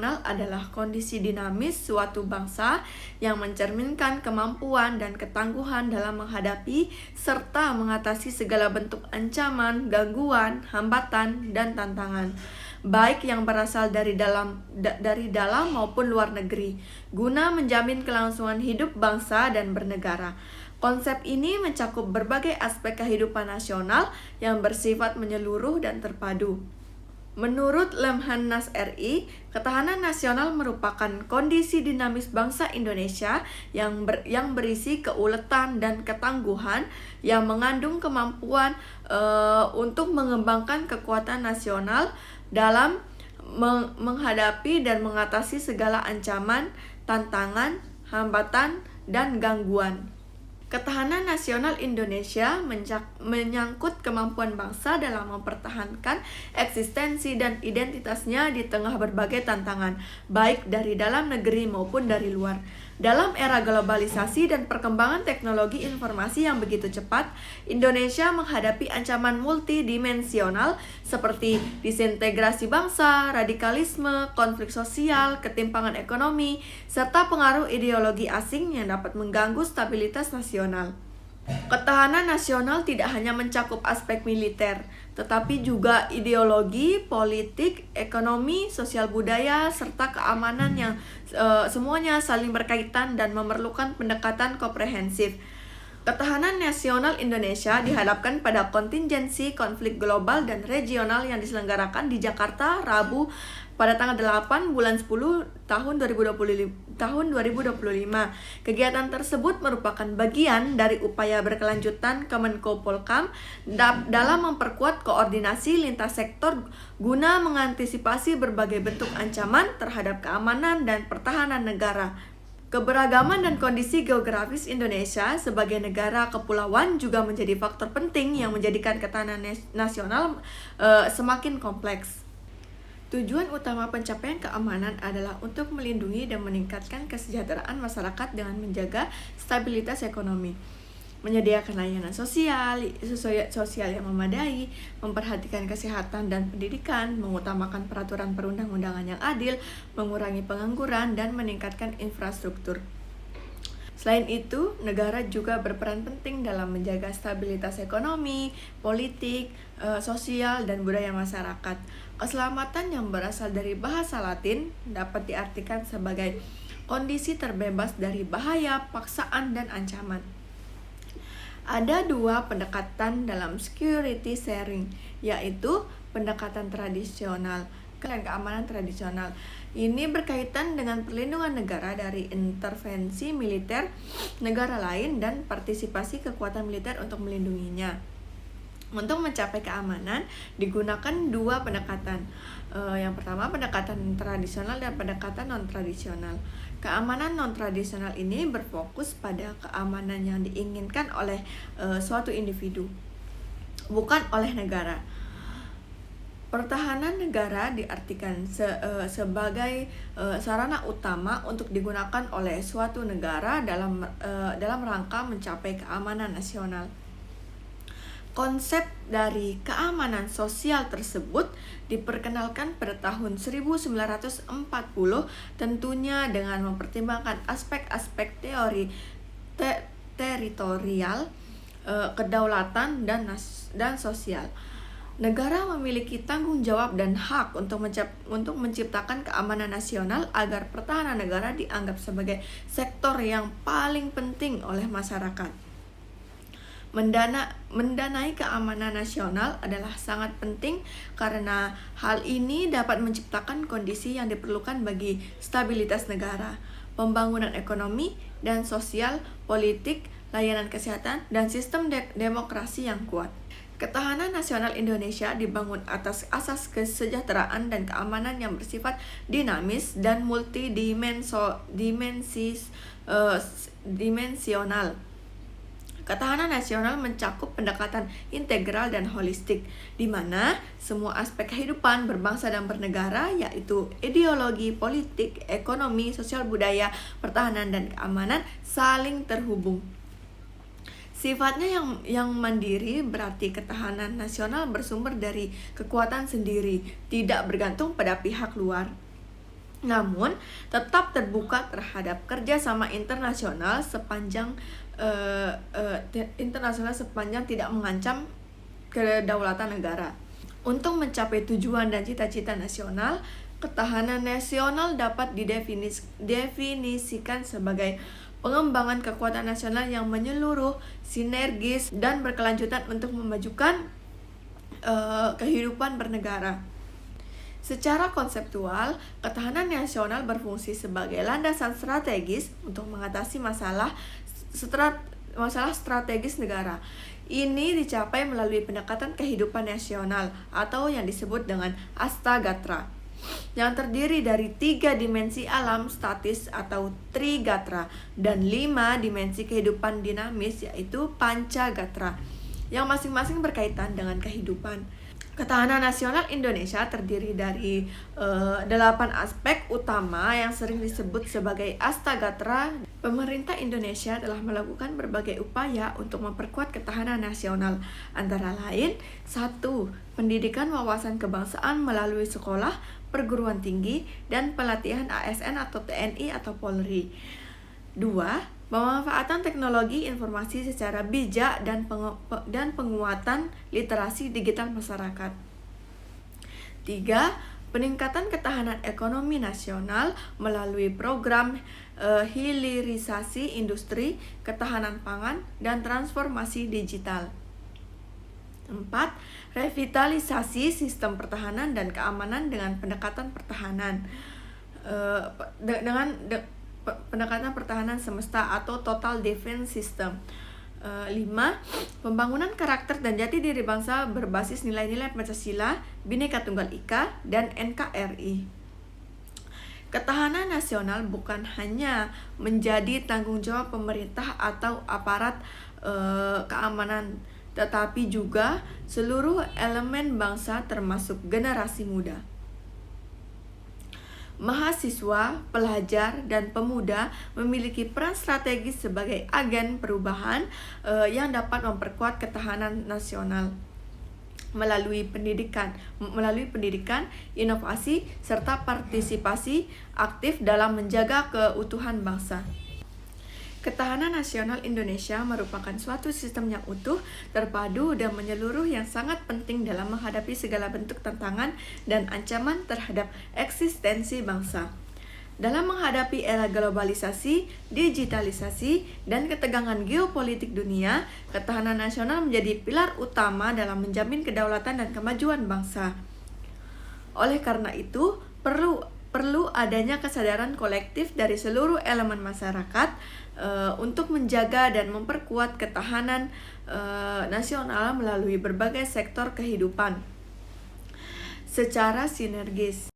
nasional adalah kondisi dinamis suatu bangsa yang mencerminkan kemampuan dan ketangguhan dalam menghadapi serta mengatasi segala bentuk ancaman, gangguan, hambatan, dan tantangan, baik yang berasal dari dalam maupun luar negeri, guna menjamin kelangsungan hidup bangsa dan bernegara. Konsep ini mencakup berbagai aspek kehidupan nasional yang bersifat menyeluruh dan terpadu. Menurut Lemhanas RI, ketahanan nasional merupakan kondisi dinamis bangsa Indonesia yang berisi keuletan dan ketangguhan yang mengandung kemampuan untuk mengembangkan kekuatan nasional dalam menghadapi dan mengatasi segala ancaman, tantangan, hambatan, dan gangguan. Ketahanan nasional Indonesia menyangkut kemampuan bangsa dalam mempertahankan eksistensi dan identitasnya di tengah berbagai tantangan, baik dari dalam negeri maupun dari luar. Dalam era globalisasi dan perkembangan teknologi informasi yang begitu cepat, Indonesia menghadapi ancaman multidimensional seperti disintegrasi bangsa, radikalisme, konflik sosial, ketimpangan ekonomi, serta pengaruh ideologi asing yang dapat mengganggu stabilitas nasional. Ketahanan nasional tidak hanya mencakup aspek militer, tetapi juga ideologi, politik, ekonomi, sosial budaya, serta keamanan yang semuanya saling berkaitan dan memerlukan pendekatan komprehensif. Ketahanan nasional Indonesia dihadapkan pada kontingensi konflik global dan regional yang diselenggarakan di Jakarta, Rabu, pada tanggal 8 bulan 10 tahun 2025. Kegiatan tersebut merupakan bagian dari upaya berkelanjutan Kemenko Polhukam dalam memperkuat koordinasi lintas sektor guna mengantisipasi berbagai bentuk ancaman terhadap keamanan dan pertahanan negara. Keberagaman dan kondisi geografis Indonesia sebagai negara kepulauan juga menjadi faktor penting yang menjadikan ketahanan nasional semakin kompleks. Tujuan utama pencapaian keamanan adalah untuk melindungi dan meningkatkan kesejahteraan masyarakat dengan menjaga stabilitas ekonomi, menyediakan layanan sosial yang memadai, memperhatikan kesehatan dan pendidikan, mengutamakan peraturan perundang-undangan yang adil, mengurangi pengangguran, dan meningkatkan infrastruktur. Selain itu, negara juga berperan penting dalam menjaga stabilitas ekonomi, politik, sosial, dan budaya masyarakat. Keselamatan yang berasal dari bahasa Latin dapat diartikan sebagai kondisi terbebas dari bahaya, paksaan, dan ancaman. Ada dua pendekatan dalam security sharing, yaitu pendekatan tradisional dan keamanan tradisional. Ini berkaitan dengan perlindungan negara dari intervensi militer negara lain dan partisipasi kekuatan militer untuk melindunginya. Untuk mencapai keamanan digunakan dua pendekatan. Yang pertama pendekatan tradisional dan pendekatan non-tradisional. Keamanan non-tradisional ini berfokus pada keamanan yang diinginkan oleh suatu individu, bukan oleh negara. Pertahanan negara diartikan sebagai sarana utama untuk digunakan oleh suatu negara dalam rangka mencapai keamanan nasional. Konsep dari keamanan sosial tersebut diperkenalkan pada tahun 1940 tentunya dengan mempertimbangkan aspek-aspek teori teritorial, kedaulatan, dan sosial. Negara memiliki tanggung jawab dan hak untuk menciptakan keamanan nasional agar pertahanan negara dianggap sebagai sektor yang paling penting oleh masyarakat. Mendanai keamanan nasional adalah sangat penting karena hal ini dapat menciptakan kondisi yang diperlukan bagi stabilitas negara, pembangunan ekonomi dan sosial, politik, layanan kesehatan, dan sistem demokrasi yang kuat. Ketahanan nasional Indonesia dibangun atas asas kesejahteraan dan keamanan yang bersifat dinamis dan multidimensional. Ketahanan nasional mencakup pendekatan integral dan holistik, di mana semua aspek kehidupan berbangsa dan bernegara, yaitu ideologi, politik, ekonomi, sosial budaya, pertahanan, dan keamanan, saling terhubung. Sifatnya yang mandiri berarti ketahanan nasional bersumber dari kekuatan sendiri, tidak bergantung pada pihak luar. namun tetap terbuka terhadap kerjasama internasional sepanjang tidak mengancam kedaulatan negara. Untuk mencapai tujuan dan cita-cita nasional, ketahanan nasional dapat didefinisikan sebagai pengembangan kekuatan nasional yang menyeluruh, sinergis, dan berkelanjutan untuk memajukan kehidupan bernegara. Secara konseptual, ketahanan nasional berfungsi sebagai landasan strategis untuk mengatasi masalah strategis negara. Ini dicapai melalui pendekatan kehidupan nasional atau yang disebut dengan Astagatra, yang terdiri dari 3 dimensi alam statis atau Trigatra dan 5 dimensi kehidupan dinamis yaitu Pancagatra, yang masing-masing berkaitan dengan kehidupan. Ketahanan nasional Indonesia terdiri dari 8 aspek utama yang sering disebut sebagai Astagatra. Pemerintah Indonesia telah melakukan berbagai upaya untuk memperkuat ketahanan nasional, antara lain 1. Pendidikan wawasan kebangsaan melalui sekolah, perguruan tinggi, dan pelatihan ASN atau TNI atau Polri. 2. Pemanfaatan teknologi informasi secara bijak dan penguatan literasi digital masyarakat. 3. Peningkatan ketahanan ekonomi nasional melalui program hilirisasi industri, ketahanan pangan, dan transformasi digital. 4. Revitalisasi sistem pertahanan dan keamanan dengan pendekatan pertahanan pendekatan pertahanan semesta atau Total Defense System. 5. Pembangunan karakter dan jati diri bangsa berbasis nilai-nilai Pancasila, Bhinneka Tunggal Ika, dan NKRI. Ketahanan nasional bukan hanya menjadi tanggung jawab pemerintah atau aparat keamanan, tetapi juga seluruh elemen bangsa termasuk generasi muda. Mahasiswa, pelajar, dan pemuda memiliki peran strategis sebagai agen perubahan yang dapat memperkuat ketahanan nasional melalui pendidikan, inovasi, serta partisipasi aktif dalam menjaga keutuhan bangsa. Ketahanan nasional Indonesia merupakan suatu sistem yang utuh, terpadu, dan menyeluruh yang sangat penting dalam menghadapi segala bentuk tantangan dan ancaman terhadap eksistensi bangsa. Dalam menghadapi era globalisasi, digitalisasi, dan ketegangan geopolitik dunia, ketahanan nasional menjadi pilar utama dalam menjamin kedaulatan dan kemajuan bangsa. Oleh karena itu, perlu adanya kesadaran kolektif dari seluruh elemen masyarakat untuk menjaga dan memperkuat ketahanan nasional melalui berbagai sektor kehidupan secara sinergis.